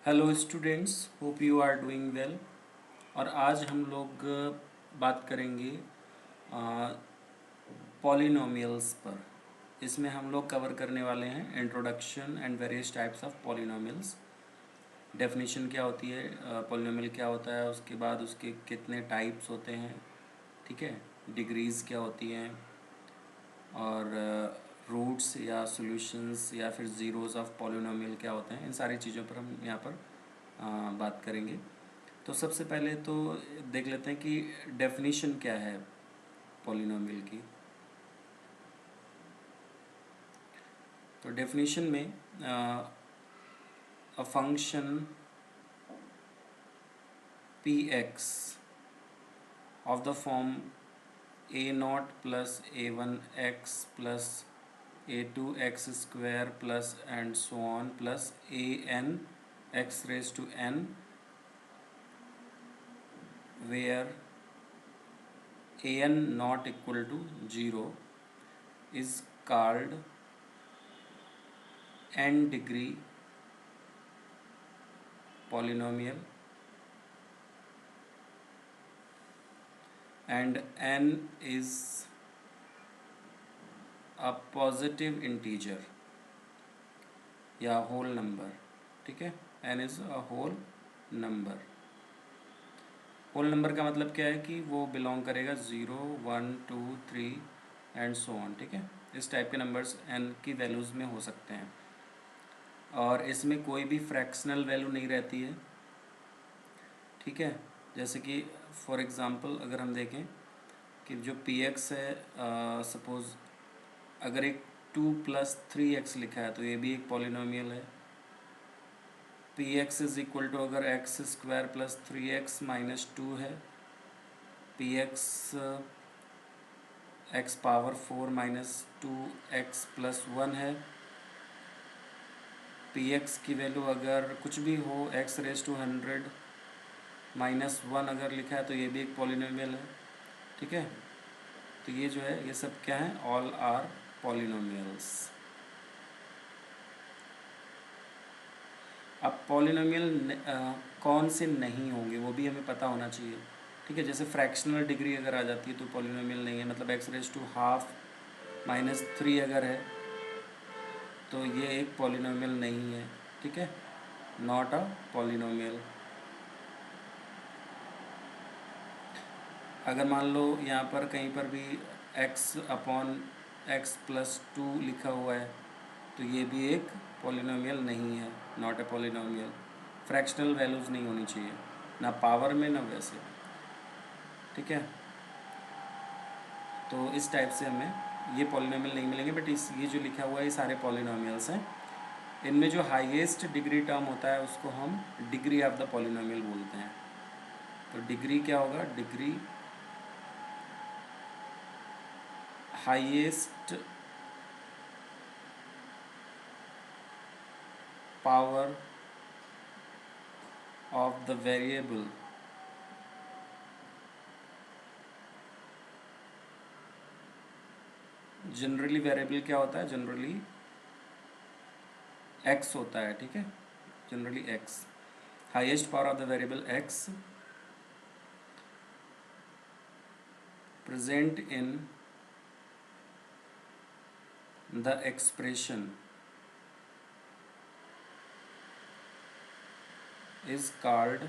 Hello students, hope you are doing well. और आज हम लोग बात करेंगे पॉलिनोमियल्स पर। इसमें हम लोग कवर करने वाले हैं introduction and various types of polynomials. Definition क्या होती है, पॉलिनोमियल क्या होता है, उसके बाद उसके कितने टाइप्स होते हैं, ठीक है, डिग्रीज़ क्या होती हैं, और रूट्स या सॉल्यूशंस या फिर ज़ीरोज़ ऑफ पॉलिनोमियल क्या होते हैं। इन सारी चीज़ों पर हम यहाँ पर बात करेंगे। तो सबसे पहले तो देख लेते हैं कि डेफिनेशन क्या है पॉलिनोमियल की। तो डेफिनेशन में a function p x of the form a not plus a one x plus a two x square plus and so on plus a n x raise to n where an not equal to 0 is called n degree polynomial, and n is a positive integer या whole number। ठीक है, n is a whole number। Whole number का मतलब क्या है कि वो belong करेगा 0 1 2 3 एंड सो ऑन। ठीक है, इस टाइप के नंबर्स n की वैल्यूज़ में हो सकते हैं और इसमें कोई भी फ्रैक्शनल वैल्यू नहीं रहती है। ठीक है, जैसे कि फॉर एग्ज़ाम्पल अगर हम देखें कि जो पी एक्स है, सपोज़ अगर एक 2 प्लस 3x लिखा है तो ये भी एक पॉलिनोमियल है। P x is equal to अगर x square plus 3x minus 2 है, P x x power 4 minus 2x plus 1 है। पी एक्स की वैल्यू अगर कुछ भी हो, एक्स रेज टू 100 माइनस 1 अगर लिखा है तो ये भी एक पॉलिनोमियल है। ठीक है, तो ये जो है ये सब क्या है, ऑल आर पॉलिनोमियल्स। अब पॉलिनोमियल कौन से नहीं होंगे वो भी हमें पता होना चाहिए। ठीक है, जैसे फ्रैक्शनल डिग्री अगर आ जाती है तो पॉलिनोमियल नहीं है, मतलब x raise to half minus 3 अगर है तो ये एक पॉलिनोमियल नहीं है। ठीक है, नॉट अ पॉलिनोमियल। अगर मान लो यहाँ पर कहीं पर भी x अपॉन एक्स प्लस 2 लिखा हुआ है तो ये भी एक पॉलिनोमियल नहीं है, not a polynomial. Fractional values नहीं होनी चाहिए, ना पावर में ना वैसे। ठीक है, तो इस टाइप से हमें ये पॉलिनोमियल नहीं मिलेंगे, बट ये जो लिखा हुआ है ये सारे पॉलिनोमियल्स हैं। इनमें जो हाईएस्ट डिग्री टर्म होता है उसको हम डिग्री ऑफ द पॉलिनोमियल बोलते हैं। तो डिग्री क्या होगा, degree highest power of the variable generally variable क्या होता है, जनरली x होता है। ठीक है, generally x, highest power of the variable x present in the expression is called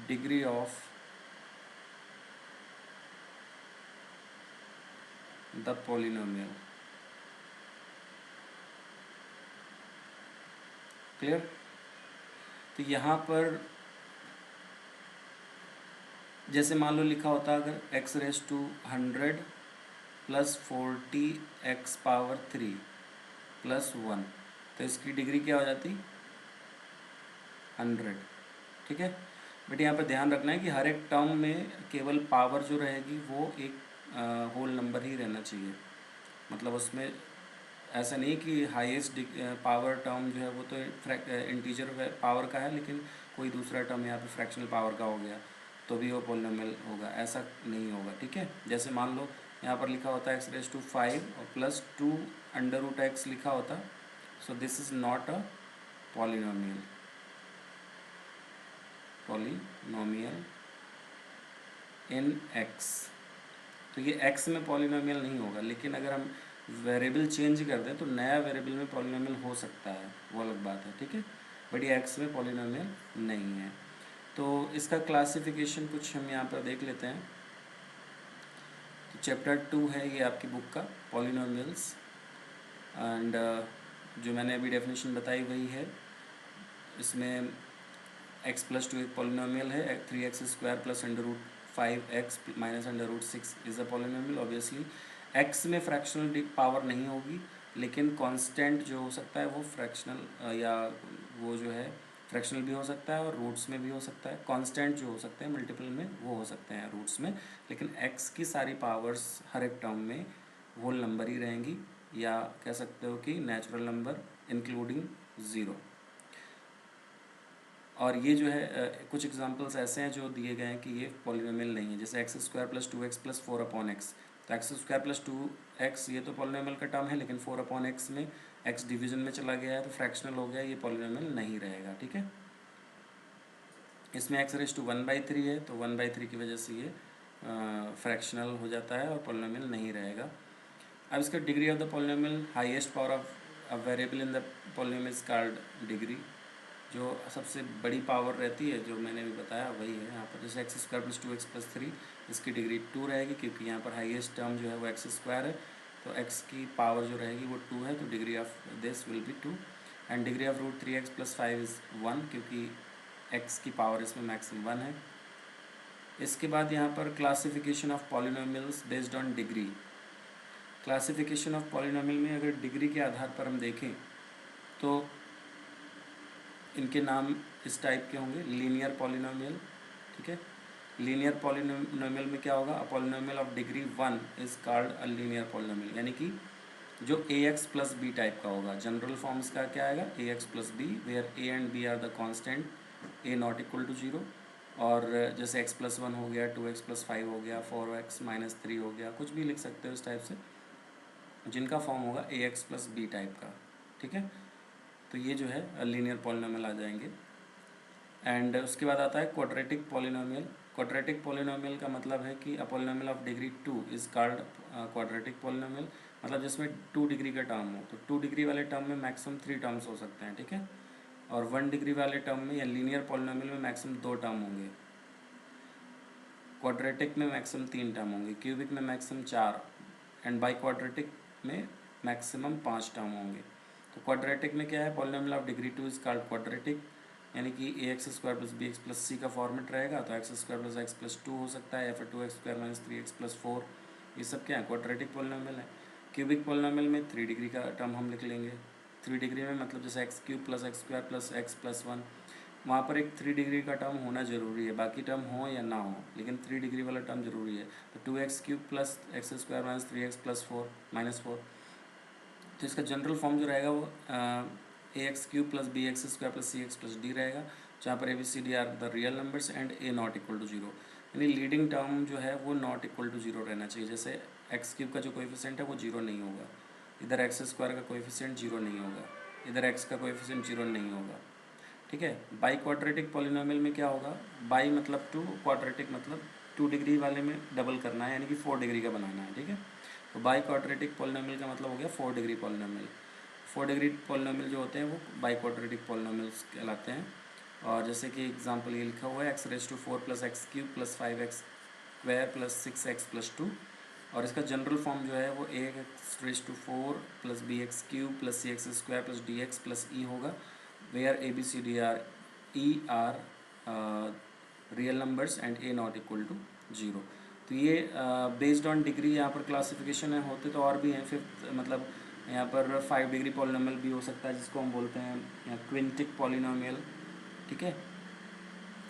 degree of the polynomial। Clear. तो यहाँ पर जैसे मान लो लिखा होता अगर x raise to 100 plus 40 x power 3 plus 1, तो इसकी डिग्री क्या हो जाती, 100। ठीक है, बट यहाँ पर ध्यान रखना है कि हर एक टर्म में केवल पावर जो रहेगी वो एक होल नंबर ही रहना चाहिए। मतलब उसमें ऐसा नहीं कि हाईएस्ट पावर टर्म जो है वो तो इंटीजर पावर का है, लेकिन कोई दूसरा टर्म यहाँ पे फ्रैक्शनल पावर का हो गया तो भी वो पॉलिनोमियल होगा, ऐसा नहीं होगा। ठीक है, जैसे मान लो यहाँ पर लिखा होता है एक्स रेज टू 5 और प्लस 2 अंडर रूट एक्स लिखा होता, so this is not a polynomial in x. तो ये एक्स में पॉलिनोमियल नहीं होगा, लेकिन अगर हम वेरिएबल चेंज कर दें तो नया वेरिएबल में पॉलिनोमियल हो सकता है, वो अलग बात है, ठीक है। बट ये एक्स में पॉलिनोमियल नहीं है। तो इसका क्लासिफिकेशन कुछ हम यहाँ पर देख लेते हैं। तो चैप्टर 2 है ये आपकी बुक का, पॉलिनोमियल्स, एंड जो मैंने अभी डेफिनेशन बताई वही है। इसमें x+2 एक पॉलिनोमियल है, 3x² plus √5x minus √6 is a polynomial. Obviously x में फ्रैक्शनल पावर नहीं होगी, लेकिन कांस्टेंट जो हो सकता है वो फ्रैक्शनल या वो जो है फ्रैक्शनल भी हो सकता है और रूट्स में भी हो सकता है। कांस्टेंट जो हो सकते हैं मल्टीपल में वो हो सकते हैं रूट्स में, लेकिन x की सारी पावर्स हर एक टर्म में होल नंबर ही रहेंगी, या कह सकते हो कि नेचुरल नंबर इंक्लूडिंग 0। और ये जो है कुछ एग्जांपल्स ऐसे हैं जो दिए गए हैं कि ये पॉलिनोमियल नहीं है, जैसे x² + 2x + 4/x। तो x² + 2x ये तो पॉलिनोमियल का टर्म है, लेकिन 4/x में x डिवीजन में चला गया है तो फ्रैक्शनल हो गया, ये पॉलिनोमियल नहीं रहेगा, ठीक है। इसमें x⁻⁴ है, तो 1/3 की वजह से ये फ्रैक्शनल हो जाता है और पॉलिनोमियल नहीं रहेगा। अब इसका degree of the polynomial, highest power of a variable in the polynomial is called degree. जो सबसे बड़ी पावर रहती है जो मैंने भी बताया वही है यहाँ पर। जैसे x² + 2x + 3, इसकी डिग्री 2 रहेगी, क्योंकि यहाँ पर हाईएस्ट टर्म जो है वो x² है, तो x की पावर जो रहेगी वो 2 है, तो degree of this will be 2। And degree of √3x + 5 is 1, क्योंकि x की पावर इसमें मैक्सिमम 1 है। इसके बाद यहाँ पर classification of polynomials based on degree. Classification of polynomial में अगर डिग्री के आधार पर हम देखें तो इनके नाम इस टाइप के होंगे, लीनियर पॉलिनोमियल, ठीक है। लीनियर पॉलिनोमियल में क्या होगा, a polynomial of degree 1 is called a linear polynomial, यानी कि जो ax + b टाइप का होगा। जनरल फॉर्म्स का क्या आएगा, ax + b, where a and b are the constant, a not equal to 0। और जैसे x+1 हो गया, 2x + 5 हो गया, 4x - 3 हो गया, कुछ भी लिख सकते हो इस टाइप से, जिनका फॉर्म होगा ax + b टाइप का, ठीक है। तो ये जो है लीनियर पॉलिनोमियल आ जाएंगे। एंड उसके बाद आता है क्वाड्रेटिक पॉलिनोमियल। क्वाड्रेटिक पॉलिनोमियल का मतलब है कि a polynomial of degree 2 is called quadratic polynomial, मतलब जिसमें 2 डिग्री का टर्म हो। तो 2 डिग्री वाले टर्म में मैक्सिमम 3 टर्म्स हो सकते हैं, ठीक है। और 1 डिग्री वाले टर्म में या लीनियर पॉलिनोमियल में मैक्सिमम 2 टर्म होंगे। क्वाड्रेटिक में मैक्सिमम 3 टर्म होंगे, क्यूबिक में मैक्सिमम 4, एंड बाई क्वाड्रेटिक में मैक्सिमम 5 टर्म होंगे। तो क्वाड्रेटिक में क्या है, polynomial of degree 2 is called quadratic, यानी कि ax² + bx + c का फॉर्मेट रहेगा, तो x² + x + 2 हो सकता है, या फिर 2x² - 3x + 4, ये सब क्या है, क्वाड्रेटिक पॉलिनोमियल है। क्यूबिक पॉलिनोमियल में 3 डिग्री का टर्म हम लिख लेंगे। 3 डिग्री में मतलब जैसे x³ + x² + x + 1, वहाँ पर एक 3 डिग्री का टर्म होना ज़रूरी है, बाकी टर्म हो या ना हो, लेकिन 3 डिग्री वाला टर्म ज़रूरी है। तो 2x³ + x² - 3x + 4 -4, तो इसका जनरल फॉर्म जो रहेगा वो ax³ + bx² + cx + d रहेगा, जहाँ पर ABCD are the real numbers and a not equal to 0, यानी लीडिंग टर्म जो है वो नॉट इक्वल टू 0 रहना चाहिए। जैसे x³ का जो कोएफिशिएंट है वो 0 नहीं होगा, इधर x² का कोएफिशिएंट 0 नहीं होगा, इधर x का कोएफिशिएंट 0 नहीं होगा, ठीक है। बाई क्वाड्रेटिक पॉलिनोमियल में क्या होगा, बाई मतलब 2, क्वाड्रेटिक मतलब 2 डिग्री वाले में डबल करना है, यानी कि 4 डिग्री का बनाना है, ठीक है। तो बाई क्वाड्रेटिक पॉलिनोमियल का मतलब हो गया 4 डिग्री पॉलिनोमियल। 4 डिग्री पॉलिनोमियल जो होते हैं वो बाई क्वाड्रेटिक पॉलिनोमियल्स कहलाते हैं। और जैसे कि एग्जांपल ये लिखा हुआ है, x⁻⁴ + x³ + 5x² + 6x + 2, और इसका जनरल फॉर्म जो है वो ax⁻⁴ + bx³ + cx² + dx + e होगा, where ABCD are real numbers and a not equal to 0। तो ये बेस्ड ऑन डिग्री यहाँ पर क्लासिफिकेशन है, होते तो और भी हैं। फिफ्थ मतलब यहाँ पर 5 डिग्री पॉलिनोमियल भी हो सकता है, जिसको हम बोलते हैं क्विंटिक पॉलिनोमियल, ठीक है,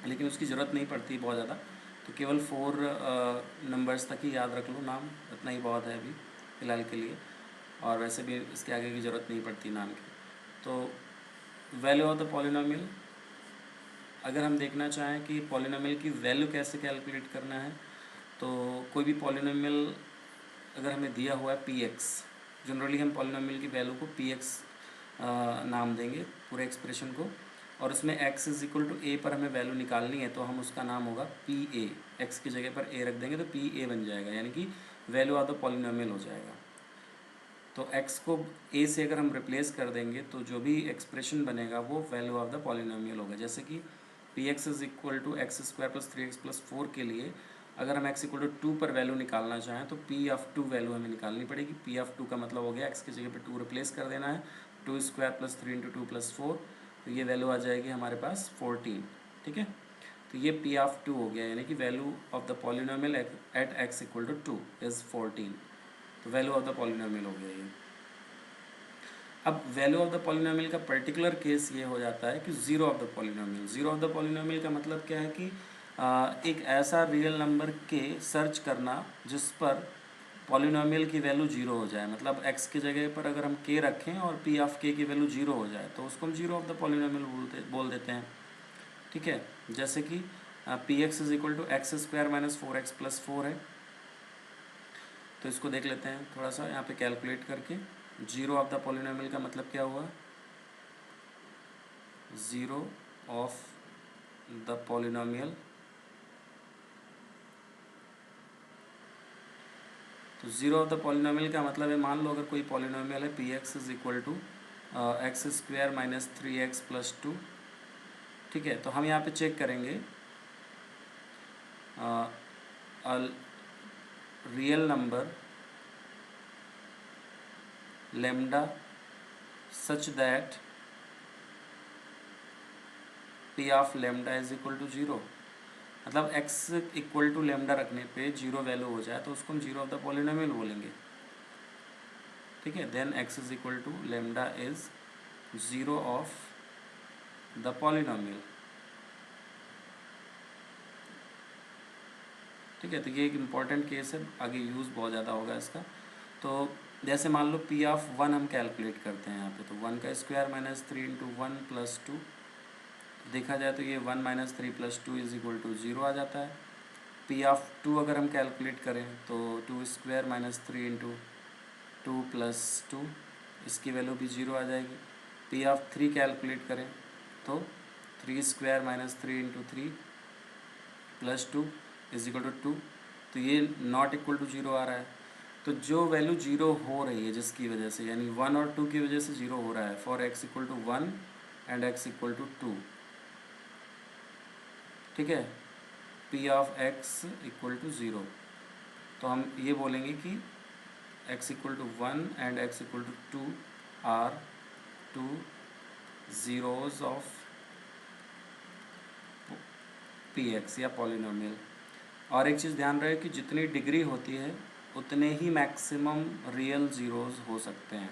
लेकिन उसकी ज़रूरत नहीं पड़ती बहुत ज़्यादा, तो केवल 4 नंबर्स तक ही याद रख लो नाम, इतना ही बहुत है अभी फ़िलहाल के लिए, और वैसे भी इसके आगे की ज़रूरत नहीं पड़ती नाम की। तो वैल्यू ऑफ द पॉलिनोमियल, अगर हम देखना चाहें कि पॉलिनोमियल की वैल्यू कैसे कैलकुलेट करना है, तो कोई भी पॉलिनोमियल अगर हमें दिया हुआ है px, जनरली हम पॉलिनोमियल की वैल्यू को px नाम देंगे पूरे एक्सप्रेशन को, और उसमें x इज इक्वल टू ए पर हमें वैल्यू निकालनी है, तो हम उसका नाम होगा पी ए। एक्स की जगह पर ए रख देंगे तो पी ए बन जाएगा, यानी कि वैल्यू ऑफ द पॉलिनोमियल हो जाएगा। तो x को a से अगर हम रिप्लेस कर देंगे तो जो भी एक्सप्रेशन बनेगा वो वैल्यू ऑफ द पॉलिनोमियल होगा। जैसे कि p x is equal to x square plus 3x plus 4 के लिए अगर हम x इक्वल टू 2 पर वैल्यू निकालना चाहें तो p ऑफ 2 वैल्यू हमें निकालनी पड़ेगी। p ऑफ 2 का मतलब हो गया x की जगह पर 2 रिप्लेस कर देना है, 2 स्क्वायर प्लस 3 इंटू 2 प्लस 4, तो ये वैल्यू आ जाएगी हमारे पास 14। ठीक है, तो ये p ऑफ 2 हो गया, यानी कि value of the polynomial at x equal to 2 is 14। तो वैल्यू ऑफ द पॉलिनोमियल हो गया ये। अब वैल्यू ऑफ द पॉलिनोमियल का पर्टिकुलर केस ये हो जाता है कि zero of the polynomial. Zero of the polynomial का मतलब क्या है कि एक ऐसा रियल नंबर के सर्च करना जिस पर पॉलिनोमियल की वैल्यू जीरो हो जाए, मतलब x की जगह पर अगर हम k रखें और p ऑफ k की वैल्यू जीरो हो जाए तो उसको हम जीरो ऑफ द पॉलिनोमियल बोल देते हैं। ठीक है, जैसे कि p x is equal to x square minus 4x plus 4 है। तो इसको देख लेते हैं थोड़ा सा यहाँ पे कैलकुलेट करके। जीरो ऑफ द पॉलिनोमियल का मतलब क्या हुआ, ज़ीरो ऑफ द पॉलिनोमियल, तो ज़ीरो ऑफ द पॉलिनोमियल का मतलब है, मान लो अगर कोई पॉलिनोमियल है P x is equal to x square minus 3x plus 2। ठीक है, तो हम यहाँ पे चेक करेंगे real number lambda such that p of lambda is equal to 0, मतलब x इक्वल टू लेमडा रखने पे जीरो वैल्यू हो जाए तो उसको हम जीरो ऑफ द पॉलिनोमियल बोलेंगे। ठीक है, then x is equal to lambda is zero of the polynomial. ठीक है, तो ये एक इम्पॉर्टेंट केस है, आगे यूज़ बहुत ज़्यादा होगा इसका। तो जैसे मान लो p ऑफ 1 हम कैलकुलेट करते हैं यहाँ पे, तो 1 का स्क्वायर माइनस 3 इंटू 1 प्लस 2, देखा जाए तो ये 1 minus 3 plus 2 is equal to 0 आ जाता है। पी ऑफ 2 अगर हम कैलकुलेट करें तो 2 स्क्वायर माइनस 3 इंटू 2 प्लस 2, इसकी वैल्यू भी 0 आ जाएगी। पी ऑफ 3 कैलकुलेट करें तो 3 square minus 3 into 3 plus 2 is equal to 2, तो ये नॉट इक्वल टू 0 आ रहा है। तो जो वैल्यू 0 हो रही है जिसकी वजह से, यानी 1 और 2 की वजह से 0 हो रहा है, for x equal to 1 and x equal to 2। ठीक है, p of x equal to 0, तो हम ये बोलेंगे कि x equal to 1 and x equal to 2 are two zeros of p x या पॉलिनोमियल। और एक चीज़ ध्यान रहे कि जितनी डिग्री होती है उतने ही मैक्सिमम रियल ज़ीरोज़ हो सकते हैं,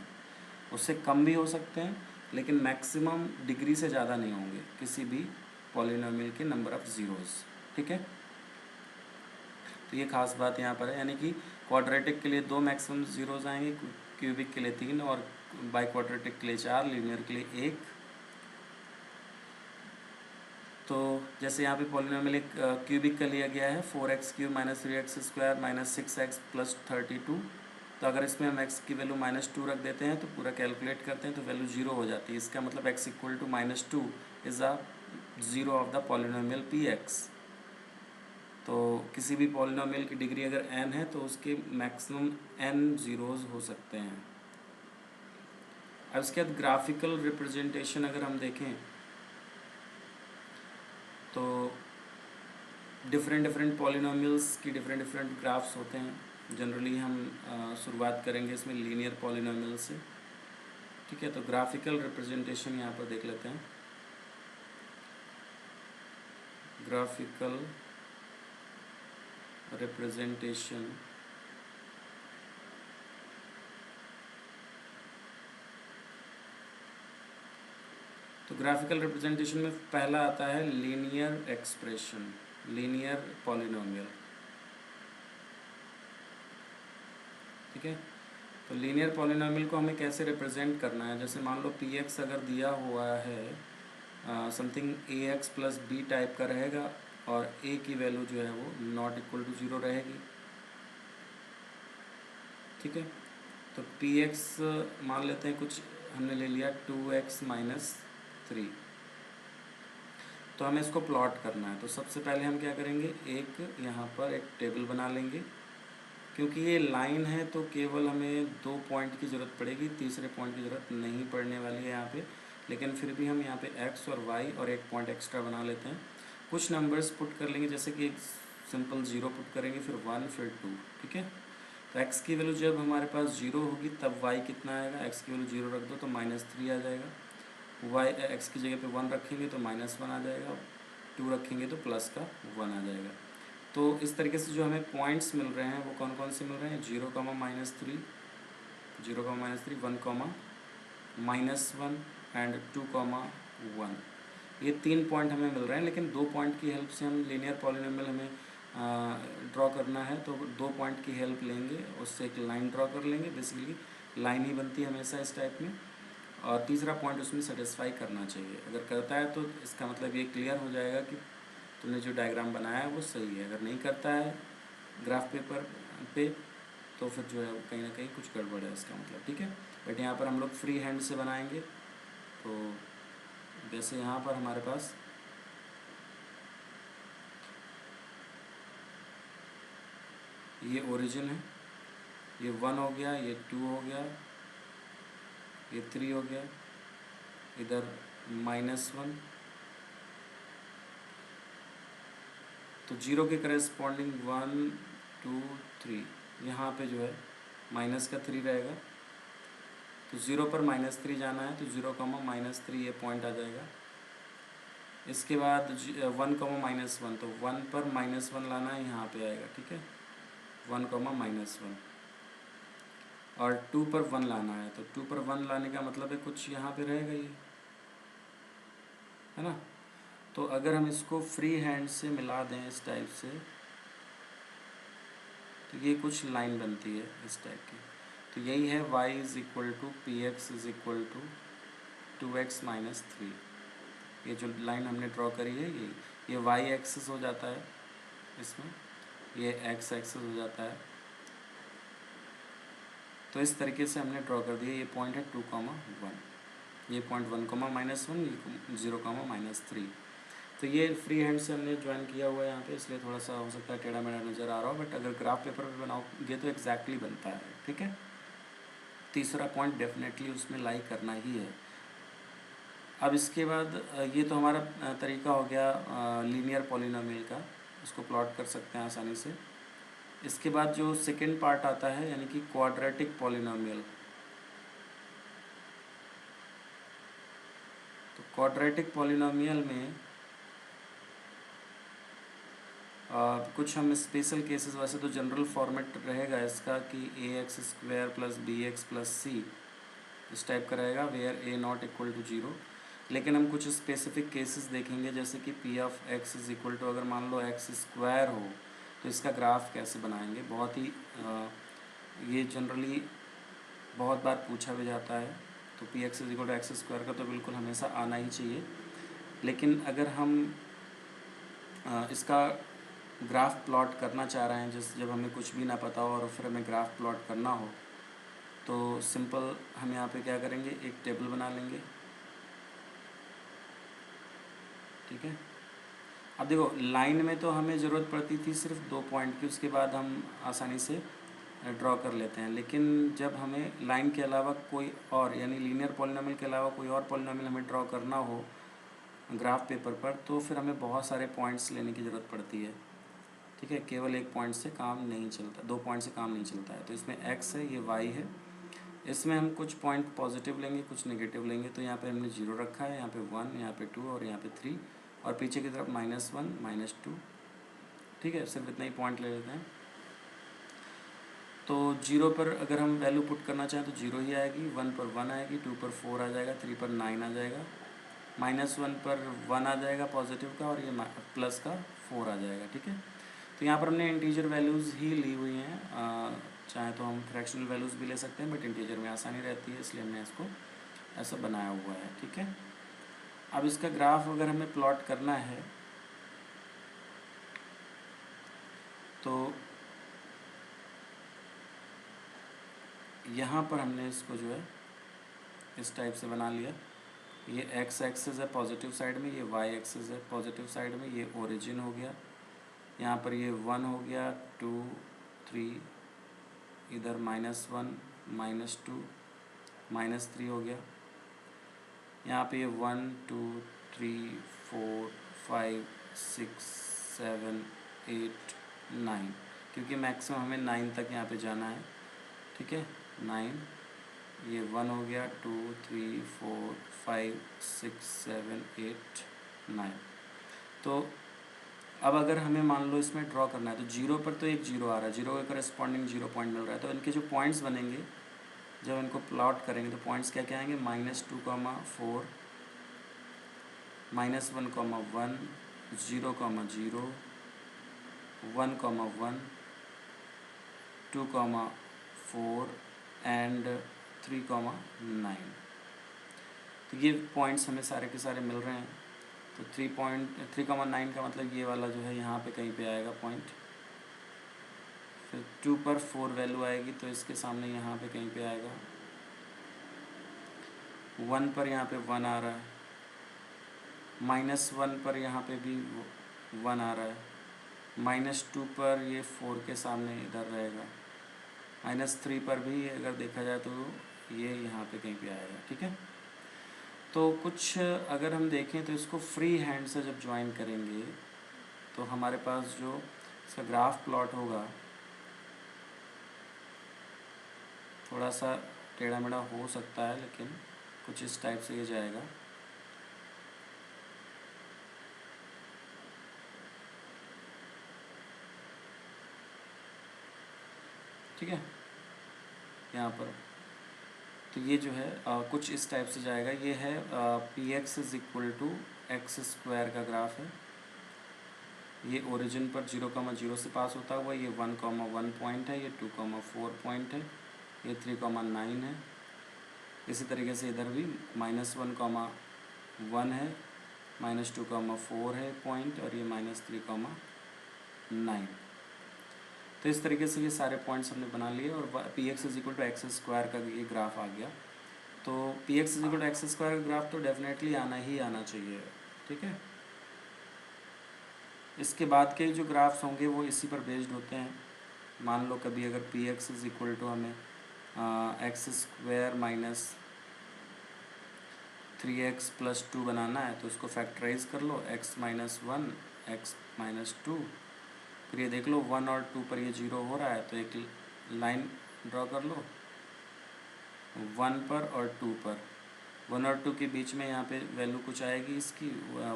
उससे कम भी हो सकते हैं लेकिन मैक्सिमम डिग्री से ज़्यादा नहीं होंगे किसी भी पॉलिनोमियल के नंबर ऑफ़ ज़ीरोज़। ठीक है, तो ये खास बात यहाँ पर है, यानी कि क्वाड्रेटिक के लिए 2 मैक्सिमम ज़ीरोज़ आएंगे, क्यूबिक के लिए 3 और बाई क्वाड्रेटिक के लिए 4, लीनियर के लिए 1। तो जैसे यहाँ पे पॉलिनोमियल एक क्यूबिक का लिया गया है 4x cube minus 3x square minus 6x plus 32, तो अगर इसमें हम x की वैल्यू -2 रख देते हैं तो पूरा कैलकुलेट करते हैं तो वैल्यू 0 हो जाती है। इसका मतलब x equal to -2 is a zero of the polynomial p x. तो किसी भी पॉलिनोमियल की डिग्री अगर n है तो उसके मैक्सिमम n ज़ीरोज़ हो सकते हैं। अब इसके बाद ग्राफिकल रिप्रेजेंटेशन अगर हम देखें तो डिफरेंट पॉलिनोमियल्स की डिफरेंट ग्राफ्स होते हैं। जनरली हम शुरुआत करेंगे इसमें लीनियर पॉलिनोमियल से। ठीक है, तो ग्राफिकल रिप्रेजेंटेशन यहाँ पर देख लेते हैं। ग्राफिकल रिप्रेजेंटेशन तो ग्राफिकल रिप्रेजेंटेशन में पहला आता है लीनियर एक्सप्रेशन, लीनियर पॉलिनोमियल। ठीक है, तो लीनियर पॉलिनोमियल को हमें कैसे रिप्रेजेंट करना है, जैसे मान लो पी एक्स अगर दिया हुआ है समथिंग ए एक्स प्लस बी टाइप का रहेगा और ए की वैल्यू जो है वो नॉट इक्वल टू 0 रहेगी। ठीक है, तो पी एक्स मान लेते हैं कुछ हमने ले लिया 2x माइनस 3। तो हमें इसको प्लॉट करना है। तो सबसे पहले हम क्या करेंगे, एक यहाँ पर एक टेबल बना लेंगे। क्योंकि ये लाइन है तो केवल हमें 2 पॉइंट की ज़रूरत पड़ेगी, तीसरे पॉइंट की ज़रूरत नहीं पड़ने वाली है यहाँ पे। लेकिन फिर भी हम यहाँ पे x और y और एक पॉइंट एक्स्ट्रा बना लेते हैं। कुछ नंबर्स पुट कर लेंगे, जैसे कि सिंपल 0 पुट करेंगे, फिर 1, फिर 2। ठीक है। तो x की वैल्यू जब हमारे पास 0 होगी तब y कितना आएगा, x की वैल्यू 0 रख दो तो -3 आ जाएगा। y x की जगह पे 1 रखेंगे तो -1 आ जाएगा, 2 रखेंगे तो प्लस का 1 आ जाएगा। तो इस तरीके से जो हमें पॉइंट्स मिल रहे हैं वो कौन कौन से मिल रहे हैं, 0, -3, 0, -3, 1, -1 एंड 2, 1। ये 3 पॉइंट हमें मिल रहे हैं। लेकिन 2 पॉइंट की हेल्प से हम लीनियर पॉलिनोमियल हमें ड्रॉ करना है तो 2 पॉइंट की हेल्प लेंगे, उससे एक लाइन ड्रॉ कर लेंगे। बेसिकली लाइन ही बनती है हमेशा इस टाइप में, और तीसरा पॉइंट उसमें सेटिस्फाई करना चाहिए। अगर करता है तो इसका मतलब ये क्लियर हो जाएगा कि तुमने जो डायग्राम बनाया है वो सही है। अगर नहीं करता है ग्राफ पेपर पे तो फिर जो है कहीं ना कहीं कुछ गड़बड़ है इसका मतलब। ठीक है। बट यहाँ पर हम लोग फ्री हैंड से बनाएंगे। तो जैसे यहाँ पर हमारे पास ये ओरिजिन है, ये 1 हो गया, ये 2 हो गया, ये 3 हो गया, इधर -1। तो 0 के करेस्पॉन्डिंग 1, 2, 3 यहाँ पे जो है -3 रहेगा। तो 0 पर -3 जाना है तो 0, -3 ये पॉइंट आ जाएगा। इसके बाद 1, -1 तो 1 पर -1 लाना है, यहाँ पे आएगा। ठीक है। 1, -1 और 2 पर 1 लाना है तो 2 पर 1 लाने का मतलब है कुछ यहाँ पे रहेगा ये, है ना। तो अगर हम इसको फ्री हैंड से मिला दें इस टाइप से तो ये कुछ लाइन बनती है इस टाइप की। तो यही है y = px = 2x - 3। ये जो लाइन हमने ड्रॉ करी है ये y एक्सिस हो जाता है इसमें, ये x एक्सिस हो जाता है। तो इस तरीके से हमने ड्रॉ कर दिया। ये पॉइंट है 2, 1, ये पॉइंट 1, -1, ये 0, -3। तो ये फ्री हैंड से हमने ज्वाइन किया हुआ है यहाँ पे, इसलिए थोड़ा सा हो सकता है टेढ़ा मेढ़ा नज़र आ रहा हो, बट अगर ग्राफ पेपर पे बनाओगे तो एग्जैक्टली बनता है। ठीक है। तीसरा पॉइंट डेफिनेटली उसमें लाई करना ही है। अब इसके बाद ये तो हमारा तरीका हो गया लीनियर पॉलिनोमियल का, उसको प्लॉट कर सकते हैं आसानी से। इसके बाद जो सेकेंड पार्ट आता है यानी कि क्वाड्रेटिक पॉलिनोमियल। तो क्वाड्रेटिक पॉलिनोमियल में कुछ हम स्पेशल केसेस, वैसे तो जनरल फॉर्मेट रहेगा इसका कि ax² + bx + c इस टाइप का रहेगा, वेयर a not = 0। लेकिन हम कुछ स्पेसिफिक केसेस देखेंगे, जैसे कि p(x) = अगर मान लो x² हो तो इसका ग्राफ कैसे बनाएंगे। बहुत ही ये जनरली बहुत बार पूछा भी जाता है। तो px = x² का तो बिल्कुल हमेशा आना ही चाहिए। लेकिन अगर हम इसका ग्राफ प्लॉट करना चाह रहे हैं, जैसे जब हमें कुछ भी ना पता हो और फिर हमें ग्राफ प्लॉट करना हो, तो सिंपल हम यहाँ पे क्या करेंगे, एक टेबल बना लेंगे। ठीक है। अब देखो लाइन में तो हमें ज़रूरत पड़ती थी सिर्फ 2 पॉइंट की, उसके बाद हम आसानी से ड्रॉ कर लेते हैं। लेकिन जब हमें लाइन के अलावा कोई और यानी लीनियर पॉलिनोमियल के अलावा कोई और पॉलिनोमियल हमें ड्रॉ करना हो ग्राफ पेपर पर, तो फिर हमें बहुत सारे पॉइंट्स लेने की ज़रूरत पड़ती है। ठीक है। केवल एक पॉइंट से काम नहीं चलता, 2 पॉइंट से काम नहीं चलता है। तो इसमें x है, ये y है। इसमें हम कुछ पॉइंट पॉजिटिव लेंगे, कुछ नेगेटिव लेंगे। तो यहाँ पे हमने 0 रखा है, यहाँ पे 1, यहाँ पे 2 और यहाँ पे 3, और पीछे की तरफ -1, -2। ठीक है। सिर्फ इतना ही पॉइंट ले लेते हैं। तो 0 पर अगर हम वैल्यू पुट करना चाहें तो 0 ही आएगी, 1 पर 1 आएगी, 2 पर 4 आ जाएगा, 3 पर 9 आ जाएगा, -1 पर 1 आ जाएगा पॉजिटिव का, और ये प्लस का 4 आ जाएगा। ठीक है। तो यहाँ पर हमने इंटीजर वैल्यूज़ ही ली हुई हैं। चाहे तो हम फ्रैक्शनल वैल्यूज़ भी ले सकते हैं, बट इंटीजर में आसानी रहती है, इसलिए हमने इसको ऐसा बनाया हुआ है। ठीक है। अब इसका ग्राफ अगर हमें प्लॉट करना है तो यहाँ पर हमने इसको जो है इस टाइप से बना लिया। ये एक्स एक्सिस है पॉजिटिव साइड में, ये वाई एक्सिस है पॉजिटिव साइड में, ये ओरिजिन हो गया। यहाँ पर ये 1 हो गया, 2 3, इधर -1 -2 -3 हो गया। यहाँ पे 1 2 3 4 5 6 7 8 9, क्योंकि मैक्सिमम हमें 9 तक यहाँ पे जाना है। ठीक है, 9, ये 1 हो गया, 2 3 4 5 6 7 8 9। तो अब अगर हमें मान लो इसमें ड्रॉ करना है तो जीरो पर तो एक जीरो आ रहा है, जीरो के करस्पॉन्डिंग 0 पॉइंट मिल रहा है। तो इनके जो पॉइंट्स बनेंगे जब इनको प्लॉट करेंगे तो पॉइंट्स क्या क्या आएंगे, -2, 4, -1, 1, 0, 0, 1, 1, 2, 4 एंड 3, 9। तो ये पॉइंट्स हमें सारे के सारे मिल रहे हैं। तो 3.9 का मतलब ये वाला जो है यहाँ पे कहीं पे आएगा पॉइंट। फिर 2 पर 4 वैल्यू आएगी तो इसके सामने यहाँ पे कहीं पे आएगा। 1 पर यहाँ पे 1 आ रहा है, -1 पर यहाँ पे भी 1 आ रहा है, -2 पर ये 4 के सामने इधर रहेगा, -3 पर भी अगर देखा जाए तो ये यहाँ पे कहीं पे आएगा। ठीक है, तो कुछ अगर हम देखें तो इसको फ्री हैंड से जब ज्वाइन करेंगे तो हमारे पास जो इसका ग्राफ प्लॉट होगा थोड़ा सा टेढ़ा मेढ़ा हो सकता है, लेकिन कुछ इस टाइप से ये जाएगा। ठीक है, यहाँ पर तो ये जो है कुछ इस टाइप से जाएगा। ये है px is equal to x square का ग्राफ है। ये ओरिजिन पर 0, 0 से पास होता हुआ ये 1, 1 पॉइंट है, ये 2, 4 पॉइंट है, ये 3, 9 है। इसी तरीके से इधर भी -1, 1 है, -2, 4 है पॉइंट, और ये -3, 9। तो इस तरीके से ये सारे पॉइंट्स हमने बना लिए और p x is equal to x square का ये ग्राफ आ गया। तो p x is equal to x square का ग्राफ तो डेफिनेटली आना ही आना चाहिए। ठीक है, इसके बाद के जो ग्राफ्स होंगे वो इसी पर बेस्ड होते हैं। मान लो कभी अगर p x is equal to हमें एक्स स्क्वायर -3x+2 बनाना है तो इसको फैक्टराइज कर लो, x-1 x-2। फिर ये देख लो 1 और 2 पर ये 0 हो रहा है तो एक लाइन ड्रॉ कर लो 1 पर और 2 पर। 1 और 2 के बीच में यहाँ पे वैल्यू कुछ आएगी इसकी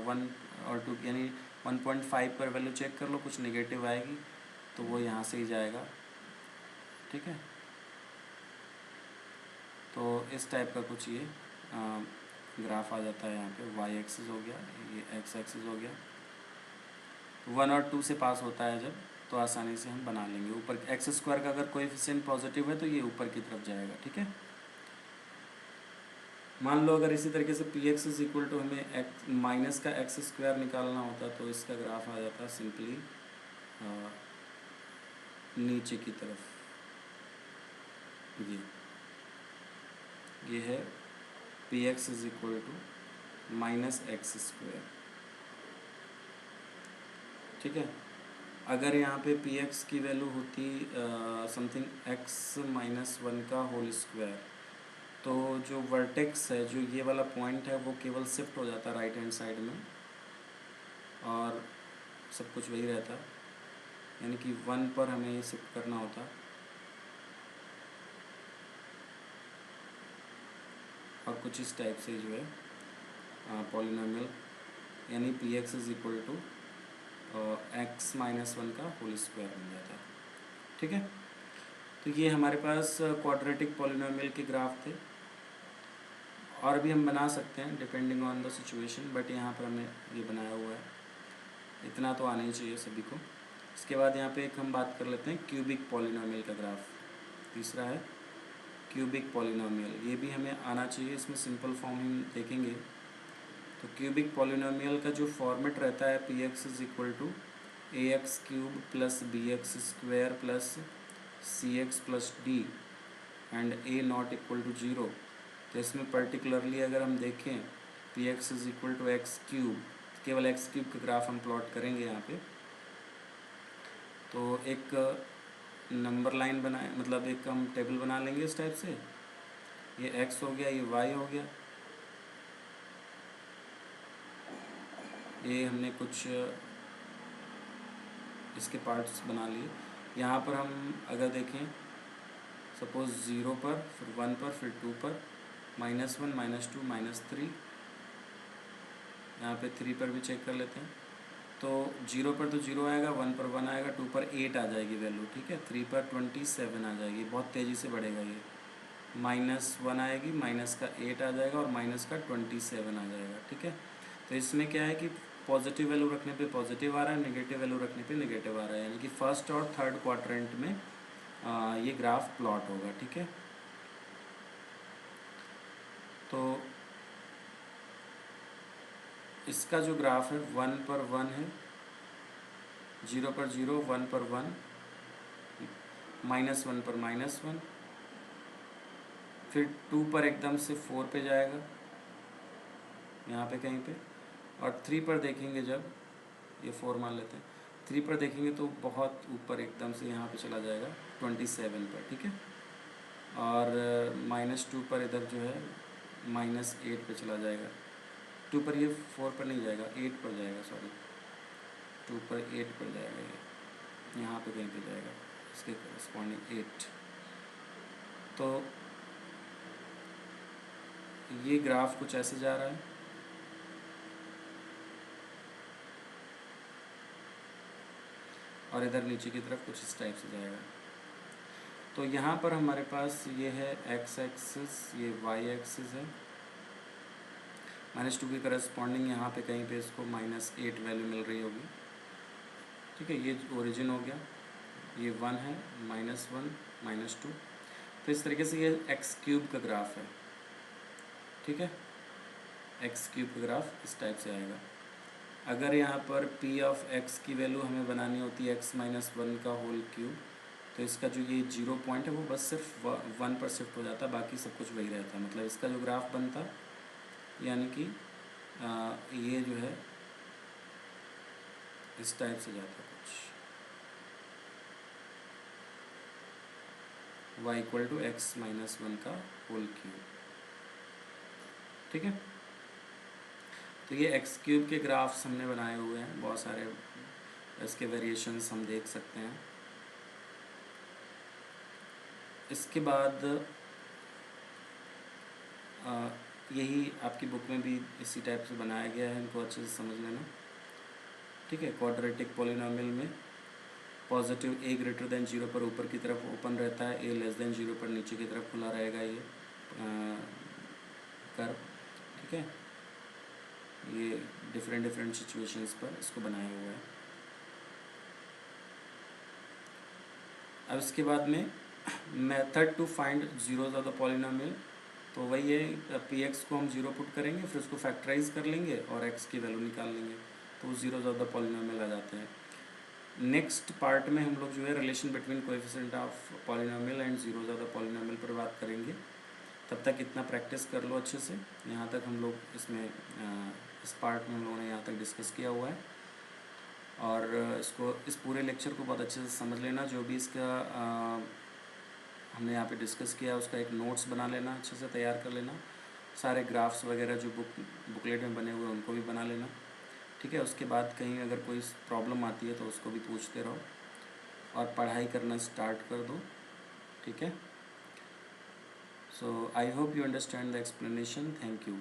1 और 2 यानी 1.5 पर वैल्यू चेक कर लो, कुछ नेगेटिव आएगी तो वो यहाँ से ही जाएगा। ठीक है, तो इस टाइप का कुछ ये ग्राफ आ जाता है। यहाँ पे वाई एक्सिस हो गया, ये एक्स एक्सिस हो गया। 1 और 2 से पास होता है जब तो आसानी से हम बना लेंगे। ऊपर एक्स स्क्वायर का अगर कोएफिशिएंट पॉजिटिव है तो ये ऊपर की तरफ जाएगा। ठीक है, मान लो अगर इसी तरीके से p x is equal to हमें माइनस का एक्स स्क्वायर निकालना होता तो इसका ग्राफ आ जाता सिंपली नीचे की तरफ। ये है P x is equal to -x²। ठीक है, अगर यहाँ पे पी एक्स की वैल्यू होती समथिंग x-1 का होल स्क्वायर तो जो वर्टेक्स है, जो ये वाला पॉइंट है वो केवल शिफ्ट हो जाता राइट हैंड साइड में और सब कुछ वही रहता, यानी कि 1 पर हमें ये शिफ्ट करना होता और कुछ इस टाइप से जो है पॉलिनोमियल यानी p x is equal to x-1 का होल स्क्वायर बन जाता है। ठीक है, तो ये हमारे पास क्वाड्रेटिक पॉलिनोमियल के ग्राफ थे और भी हम बना सकते हैं depending on the situation, but यहाँ पर हमने ये बनाया हुआ है, इतना तो आना ही चाहिए सभी को। इसके बाद यहाँ पे एक हम बात कर लेते हैं क्यूबिक पॉलिनोमियल का ग्राफ। तीसरा है क्यूबिक पॉलिनोमियल, ये भी हमें आना चाहिए। इसमें सिंपल फॉर्म हम देखेंगे तो क्यूबिक पॉलिनोमियल का जो फॉर्मेट रहता है P x is equal to ax³ + bx² + cx + d and a not equal to 0। तो तो इसमें पर्टिकुलरली अगर हम देखें p x is equal to x cube, केवल एक्स क्यूब का ग्राफ हम प्लॉट करेंगे यहाँ पे। तो एक नंबर लाइन बनाए, मतलब एक हम टेबल बना लेंगे इस टाइप से। ये एक्स हो गया, ये वाई हो गया, ये हमने कुछ इसके पार्ट्स बना लिए। यहाँ पर हम अगर देखें सपोज़ 0 पर, फिर 1 पर, फिर 2 पर, -1, -2, -3, यहाँ पे 3 पर भी चेक कर लेते हैं। तो 0 पर तो 0 आएगा, 1 पर 1 आएगा, 2 पर 8 आ जाएगी वैल्यू, ठीक है। 3 पर 27 आ जाएगी, बहुत तेज़ी से बढ़ेगा ये। -1 आएगी, माइनस का 8 आ जाएगा और माइनस का 27 आ जाएगा, ठीक है। तो इसमें क्या है कि पॉजिटिव वैल्यू रखने पे पॉजिटिव आ रहा है, नेगेटिव वैल्यू रखने पे नेगेटिव आ रहा है, यानी कि फर्स्ट और थर्ड क्वाड्रेंट में ये ग्राफ प्लॉट होगा, ठीक है। तो इसका जो ग्राफ है 1 पर 1 है, 0 पर 0, 1 पर 1, -1 पर -1, फिर 2 पर एकदम से 4 पे जाएगा यहाँ पे कहीं पे, और 3 पर देखेंगे जब, ये 4 मान लेते हैं, 3 पर देखेंगे तो बहुत ऊपर एकदम से यहाँ पे चला जाएगा 27 पर, ठीक है। और -2 पर इधर जो है -8 पे चला जाएगा। 2 पर ये 4 पर नहीं जाएगा, 8 पर जाएगा, सॉरी 2 पर 8 पर जाएगा, ये यहाँ पे कहीं पे जाएगा इसके करस्पॉन्डिंग 8। तो ये ग्राफ कुछ ऐसे जा रहा है, और इधर नीचे की तरफ कुछ इस टाइप से जाएगा। तो यहाँ पर हमारे पास ये है एक्स एक्सिस, ये वाई एक्सिस है, -2 के करस्पॉन्डिंग यहाँ पे कहीं पे इसको -8 वैल्यू मिल रही होगी, ठीक है। ये ओरिजिन हो गया, ये 1 है, -1, -2। तो इस तरीके से ये एक्स क्यूब का ग्राफ है, ठीक है। एक्स क्यूब का ग्राफ इस टाइप से आएगा। अगर यहाँ पर पी ऑफ एक्स की वैल्यू हमें बनानी होती है x-1 का होल क्यूब, तो इसका जो ये 0 पॉइंट है वो बस सिर्फ 1 पर शिफ्ट हो जाता, बाकी सब कुछ वही रहता। मतलब इसका जो ग्राफ बनता, यानी कि ये जो है इस टाइप से जाता कुछ, y इक्वल टू x-1 का होल क्यूब, ठीक है। तो ये एक्स क्यूब के ग्राफ्स हमने बनाए हुए हैं, बहुत सारे इसके वेरिएशंस हम देख सकते हैं। इसके बाद यही आपकी बुक में भी इसी टाइप से बनाया गया है, इनको अच्छे से समझ लेना, ठीक है। क्वाड्रेटिक पॉलिनोमियल में पॉजिटिव a ग्रेटर देन 0 पर ऊपर की तरफ ओपन रहता है, a लेस देन 0 पर नीचे की तरफ खुला रहेगा ये कर्व, ठीक है। ये डिफरेंट सिचुएशंस पर इसको बनाया हुआ है। अब इसके बाद में method to find zeros of the polynomial, तो वही है, पी एक्स को हम 0 पुट करेंगे, फिर उसको फैक्टराइज कर लेंगे और एक्स की वैल्यू निकाल लेंगे, तो जीरोज ऑफ द पॉलिनोमियल आ जाते हैं। नेक्स्ट पार्ट में हम लोग जो है relation between coefficient of polynomial and zeros of the polynomial पर बात करेंगे। तब तक इतना प्रैक्टिस कर लो अच्छे से। यहाँ तक हम लोग इसमें इस पार्ट में हम लोगों ने यहाँ तक डिस्कस किया हुआ है, और इसको, इस पूरे लेक्चर को बहुत अच्छे से समझ लेना। जो भी इसका हमने यहाँ पे डिस्कस किया उसका एक नोट्स बना लेना, अच्छे से तैयार कर लेना। सारे ग्राफ्स वगैरह जो बुकलेट में बने हुए उनको भी बना लेना, ठीक है। उसके बाद कहीं अगर कोई प्रॉब्लम आती है तो उसको भी पूछते रहो और पढ़ाई करना स्टार्ट कर दो, ठीक है। So I hope you understand the explanation. Thank you.